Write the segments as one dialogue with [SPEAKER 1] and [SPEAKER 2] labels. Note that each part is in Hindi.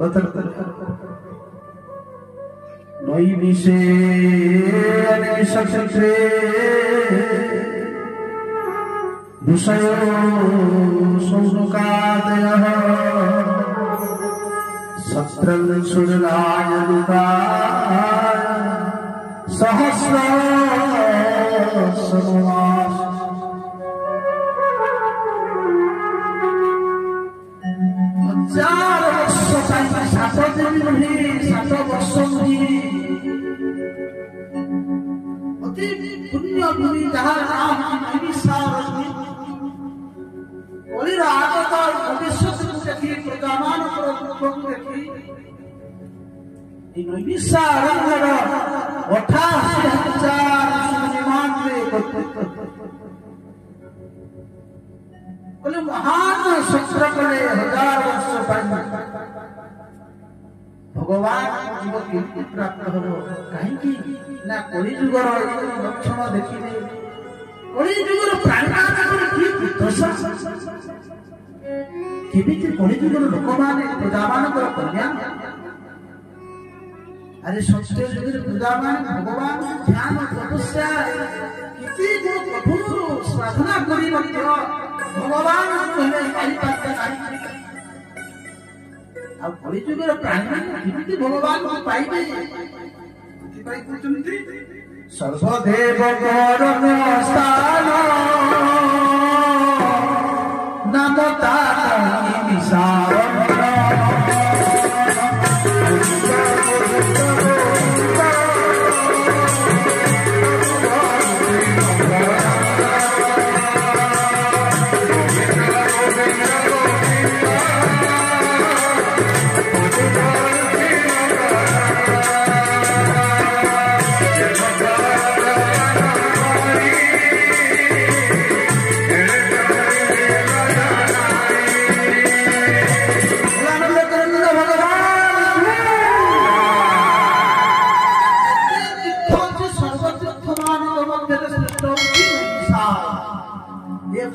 [SPEAKER 1] जगतर नई विषे अनिशक्षे विषयो सौनुकादयः सत्रं सुरलाय दुकाय सहस्र समास हजार वर्ष पाई सात दिन नुहे 7 वर्ष नुहे अति पुण्य भूमि जहाँ नाम आगत भविष्य को देखी प्रजामान को देखी नैमिषा अरण्यर 88,000 महान सत्र कले 1000 वर्ष भगवान जीव कीर्ति प्राप्त हम कहीं ना कली जुगर लक्षण देखिले कली जुगर प्राणनाथ केमिति कली जुगर लोक माने प्रजामान कल्याण अरे सत्य जुगर प्रजामान भगवान ध्यान तपस्या किति जो प्रभु साधना करी मध्य भगवान कहले पाई पाते नाही आ कली जुगर प्राणनाथ केमिति भगवान को पाइबे पाई कहते सर्वदेव गौरव स्थान नमता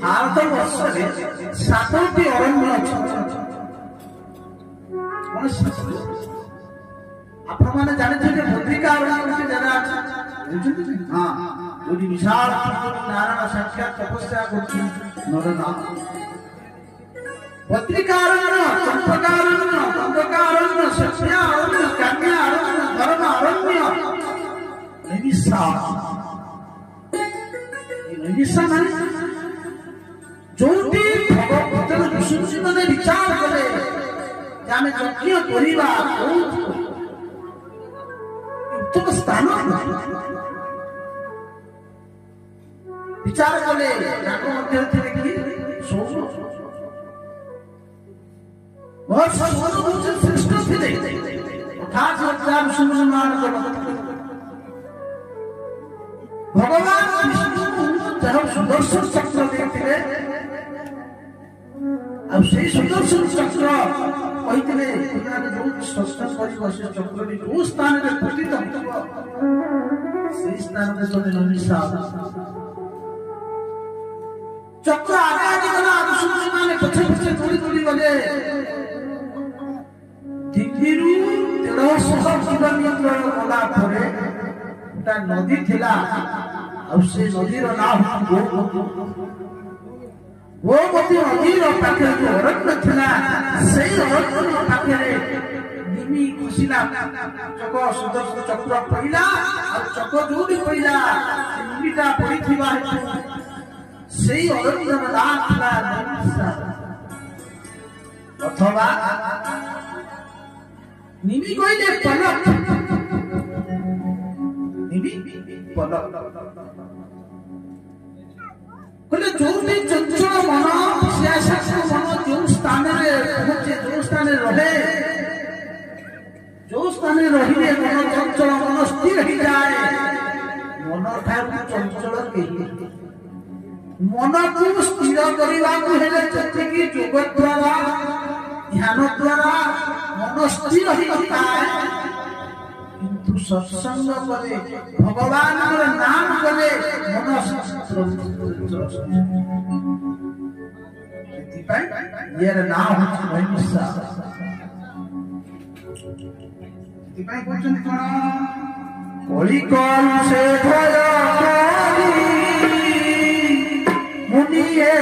[SPEAKER 1] भारत वर्ष सातोटी अरण्य आपण माने जाने भद्रिका अरण्य जगह हाँ विशाल नारायण साक्षात तपस्या करते नरनाथ भद्रिका अरण्य चंपका अरण्य गंधका अरण्य सत्या अरण्य कन्या अरण्य धर्म अरण्य नैमिषा माने जोटी भगवत ऋषि माने विचार कले जाने यज्ञ करिबा उत्तम स्थान विचार कले जाको मध्य देखि सोनो बहुत सोनो बहुत श्रेष्ठ थे अर्थात हजार सुमान भगवान विष्णु सुदर्शन चक्र देते अब से सुदर्शन चक्र कहते जो सत्संग कर चक्र जो स्थान में पतित से स्थान में तो नैमिषा चक्र आगे आगे गला ऋषि माने पछे पछे थोड़ी थोड़ी गले दिल्लीरू 1300 किलोमीटर गला परे ता नदी थिला अब से नदीर नाम गोमती नदीर पाखे जो अरण्य थिला से अरण्य पाखे निमी खुशिला चक सुदर्शन चक्र पइला और चक जोडी पइला निमिटा पड़ी थिबा से अरण्य नाम थिला नैमिषा अथवा निमी कइले पलक निमी पलक बोले जो भी चंचल मन श्यासक्त मन जो स्थान में पहुंचे जो स्थान रहे जो स्थान रहिले मन चंचल मन स्थिर हो जाए मन ठारू चंचल केही मन को स्थिर करबा को हेले जति योग द्वारा ध्यान द्वारा मन स्थिर हो जाए किंतु सत्संग करे भगवान नाम करे मन ये नाम नैमिषा ସେଥିପାଇଁ କହୁଛନ୍ତି କଣ କଳି କଲ ସେ ଭୟ କରି ମୁନିଏ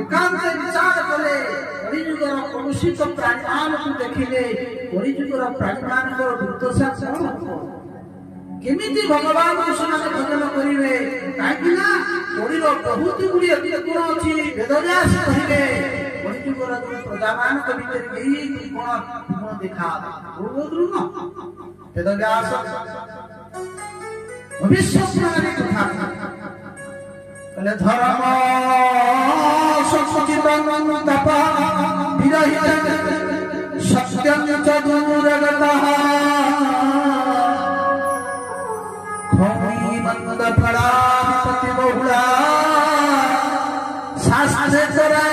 [SPEAKER 1] एकांत विचार कले कलिजुगर कलुषित प्राणीमान को देखिले कलिजुगर प्राणीमान को दुर्दशा केमिति भगवान को समाज भजन करिवे काहेकि ना कलिर बहुत गुडी गुण अछि वेदव्यास कहिबे कलिजुगर प्रजामान को भीतर एही गुण गुण देखा बोलु न वेदव्यास भविष्य पुराण कथा कले धर्म सचितं तपः विरहितं सत्यं च दूरगतः खमी मन्दफलाधिपति बहुला शास्त्रे